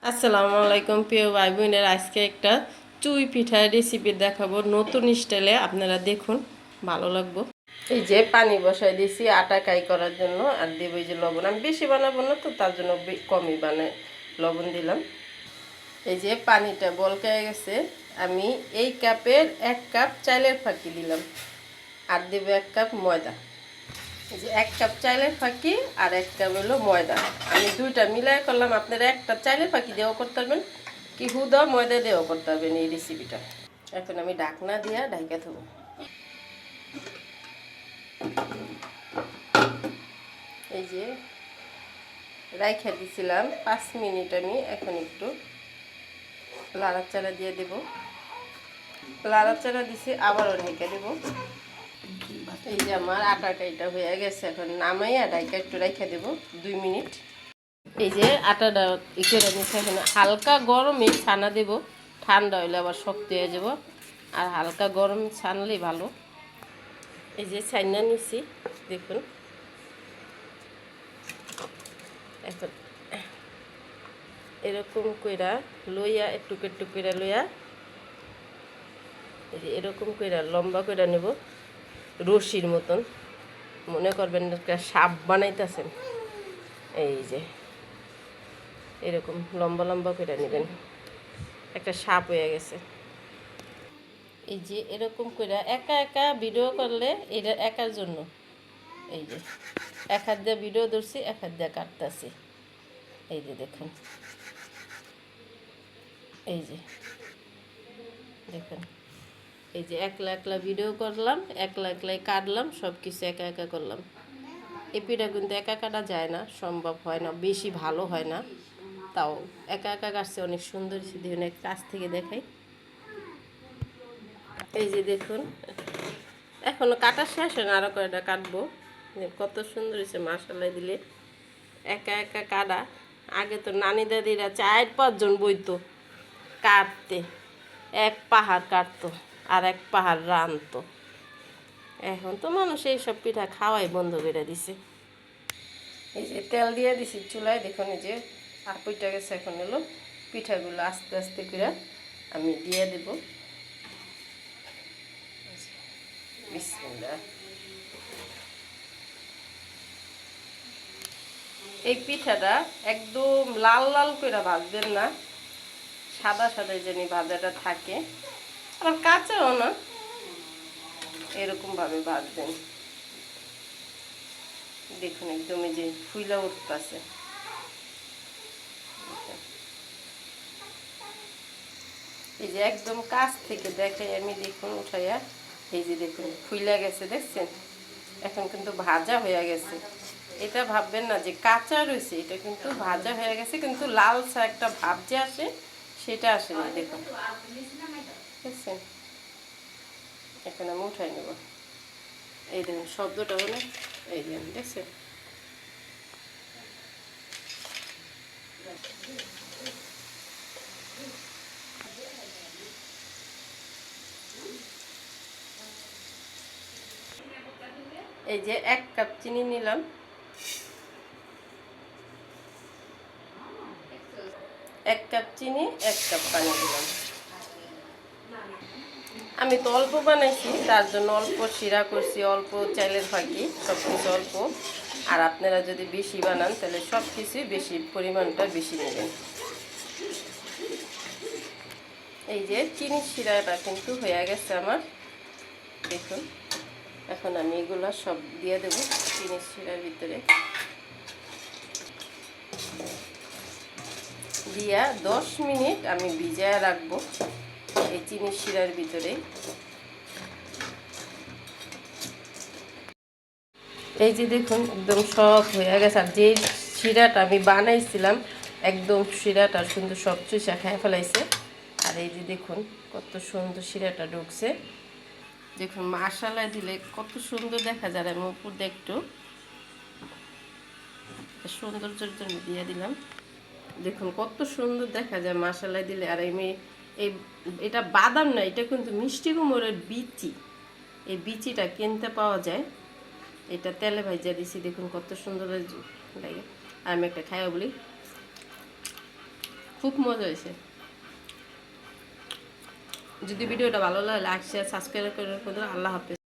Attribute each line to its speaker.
Speaker 1: আসসালামু আলাইকুম প্রিয় ভাই বোনের, আজকে একটা চুই পিঠার রেসিপি দেখাবো নতুন স্টাইলে। আপনারা দেখুন, ভালো লাগবে। এই যে পানি বসাই দিয়েছি আটা কাই করার জন্য, আর দেব এই যে লবণ। আমি বেশি বানাবো না তো, তার জন্য কমই লবণ দিলাম। এই যে পানিটা বলকায় গেছে, আমি এই কাপের 1 কাপ চালের ফাঁকি দিলাম, আর দেব 1 কাপ ময়দা। এই যে 1 কাপ চালের ফাঁকি আর 1 কাপ হলো ময়দা, আমি দুইটা মিলাই করলাম। আপনারা একটা চালের ফাঁকি দিয়েও করতে পারবেন, কি হুদা ময়দা দিয়েও করতে পারবেন এই রেসিপিটা। এখন আমি ঢাকনা দিয়া ঢাকা দেবো। এই যে রাইখা দিছিলাম 5 মিনিট, আমি এখন একটু লাড়াচাড়া দিয়ে দেব। লাড়াচাড়া দিছি, আবারও ঢাকা দেব। এই যে আমার আটাটা এটা হয়ে গেছে, এখন নামাইয়া ঢাকা একটু রাইখা দেব 2 মিনিট। এই যে আটাটা করে নিচ্ছে, এখন হালকা গরমে ছানা দেব, ঠান্ডা হইলে আবার শক্ত হয়ে যাব, আর হালকা গরম ছানলেই ভালো। এই যে ছাইনা নিছি, দেখুন। এখন এরকম কইরা লইয়া একটু কইরা লইয়া, এই যে এরকম কইরা লম্বা কইরা নেব, রশির মতন। মনে করবেন একটা সাপ বানাইতেছেন। এই যে এরকম লম্বা লম্বা কইরা নেবেন, একটা সাপ হয়ে গেছে। এই যে এরকম করে একা একা ভিডিও করলে এটা একার জন্য। এই যে এক হাত দিয়ে ভিডিও ধরছি, এক হাত দিয়ে কাটতেছি। এই যে দেখুন, এই যে দেখুন, এই যে একলা একলা ভিডিও করলাম, একলা একলাই কাটলাম, সব কিছু একা একা করলাম। এই পিঠা কিন্তু একা কাটা যায় না, সম্ভব হয় না, বেশি ভালো হয় না। তাও একা একা কাটছে অনেক সুন্দর। দেখুন, এক কাছ থেকে দেখাই। এই যে দেখুন, এখনো কাটা শেষ হয় না, আরও কয়টা কাটবো। কত সুন্দর হয়েছে মাশাআল্লাহ দিলে। একা একা কাটা। আগে তো নানি দাদিরা 4-5 জন বইতো কাটতে, এক পাহাড় কাটতো আর এক পাহাড় রানতো। এখন তো মানুষ এইসব পিঠা খাওয়াই বন্ধ করে দিছে। এই যে তেল দিয়ে দিছি চুলায়, দেখুন এই যে আপুইটা গেছে। এখন হলো পিঠাগুলো আস্তে আস্তে করে আমি দিয়ে দেব। বিসমিল্লাহ। এই পিঠাটা একদম লাল লাল করে ভাজবেন না, সাদা সাদা যেন ভাজাটা থাকে, আর কাঁচাও না, এরকমভাবে ভাজবেন। দেখুন একদম এই যে ফুইলা উঠতেছে। এই যে একদম কাছ থেকে দেখাই আমি, দেখুন উঠাইয়া, এই যে দেখুন ফুইলা গেছে, দেখছেন? এখন কিন্তু ভাজা হয়ে গেছে। এটা ভাববেন না যে কাঁচা রয়েছে, এটা কিন্তু ভাজা হয়ে গেছে, কিন্তু লালসা একটা ভাব যে আসে সেটা আসে না। দেখুন, দেখছেন? এখন আমি উঠাই নেব। এই দেখুন শব্দটা হলো, এই দেখুন, দেখছেন? এই যে 1 কাপ চিনি নিলাম, 1 কাপ চিনি, 1 কাপ পানি দিলাম। আমি তো অল্প বানাইছি, তার জন্য অল্প শিরা করছি, অল্প চাইলের ফাঁকি, সব কিছু অল্প। আর আপনারা যদি বেশি বানান তাহলে সব কিছুই বেশি, পরিমাণটা বেশি নেবেন। এই যে চিনির শিরাটা কিন্তু হয়ে গেছে আমার, দেখুন। এখন আমি এগুলো সব দিয়ে দেবো চিনির শিরার ভিতরে, দিয়া 10 মিনিট আমি ভিজায় রাখবো এই চিনির শিরার ভিতরে। এই যে দেখুন একদম সব হয়ে গেছে, আর যে শিরাটা আমি বানাইছিলাম একদম শিরাটা সুন্দর সব চুষা খেয়ে ফেলাইছে। আর এই যে দেখুন কত সুন্দর শিরাটা ঢুকছে, দেখুন মশলা দিলে কত সুন্দর দেখা যায়। আমি উপর দিয়ে একটু সৌন্দর্যের জন্য দিয়ে দিলাম, দেখুন কত সুন্দর দেখা যায় মশলা দিলে। আর আমি এই এটা বাদাম না, এটা কিন্তু মিষ্টি কুমড়োর বিচি, এই বিচিটা কিনতে পাওয়া যায়। এটা তেলে ভাজা দিছি, দেখুন কত সুন্দর লাগে। আমি একটা খাইয়া বলি, খুব মজা হয়েছে। যদি ভিডিওটা ভালো লাগে লাইক শেয়ার সাবস্ক্রাইব করে আল্লাহ হাফেজ।